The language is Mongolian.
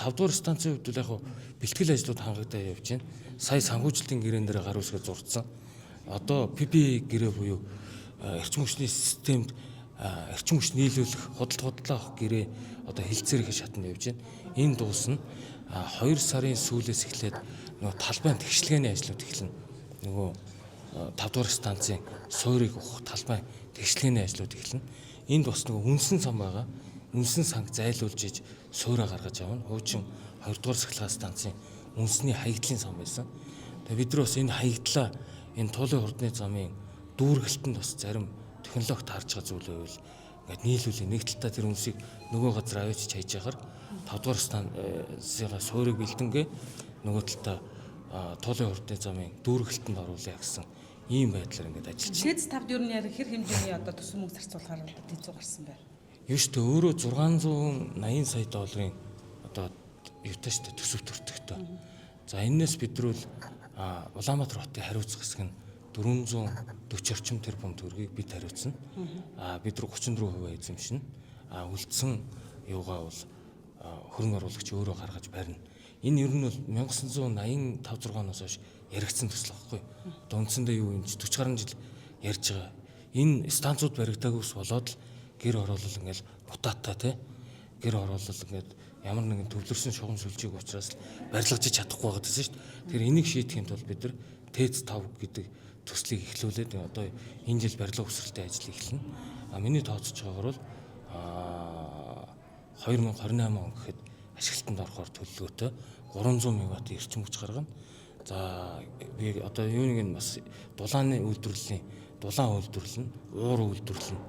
5 дугаар станцын хувьд яг бэлтгэл ажлууд хангагдаа явж байна. Сая санхүүжилтийн гэрээн дээр гар үсгээ зурцсан. Одоо PPE гэрээ буюу эрчим хүчний системд эрчим хүч нийлүүлэх худалдаа авах гэрээ одоо хилцээрийн шатанд явж байна. Энэ дуусна 2 сарын сүүлээс эхлээд нөгөө талбайн тэгшлгээний ажлууд эхэлнэ. Нөгөө 5 дугаар станцын суурийг ухах талбайн тэгшлгээний ажлууд эхэлнэ. Энд бас нөгөө үнсэн сан байгаа. Үнсэн санг зайлуулж иж суураа гаргаж авна. Хуучин 2 дугаар сахилгаан станцын үнсний хаягдлын сан байсан. Тэгээ бид нар бас энэ хаягдлаа энэ туулын хурдны замын дүүргэлтэнд бас зарим технологи таарж байгаа зүйл байвал ингээд нийлүүлээ нэг талдаа тэр үнсийг нөгөө газар авчиж хайж яхаар 5 дугаар станцын суурийг бэлдэнгээ нөгөө талдаа туулын хурдны замын дүүргэлтэнд оруулъя гэсэн ийм байдлаар ингээд ажиллаж байна. ТЭЦ 5-д юу нэр хэр хэмжээний одоо төсөв мөнгө зарцуулахаар дэцүү гарсан байна. Юу ч тэ өөрөө 680 сая долларын одоо юутай ч төсөв төртөгтэй. За энэс бидрүүл Улаанбаатар хотын хариуцах хэсэг нь 440 орчим тэрбум төгрөгийг бид хариуцна. Бид рүү 34% эзэмшнэ. Үлдсэн юугаа бол хөрөнгө оруулагч өөрөө гаргаж барина. Энэ ер нь бол 1985 оноос хойш яригдсан төсөл байхгүй. Одоо үндсэндээ юу юм 40 гаруй жил ярьж байгаа. Энэ станцууд баригдаагүйс болоод л гэр хороолол ингээл бутаатай тий. Гэр хороолол ингээд ямар нэгэн төвлөрсөн шугам сүлжээг учраас барилгаж чадахгүй байгаа гэсэн шүү дээ. Тэгэхээр энийг шийдэхин тулд бид нар ТЭЦ 5 гэдэг төслийг эхлүүлээд одоо энэ жил барилга өсрэлтийн ажил эхэлнэ. Миний тооцож байгаагаар бол 2028 он гэхэд ашиглалтанд орохоор төлөвлөгөөтэй 300 мегаватт эрчим хүч гаргана. За би одоо юуныг нь бас дулаан үйлдвэрлэл нь уур үйлдвэрлэл нь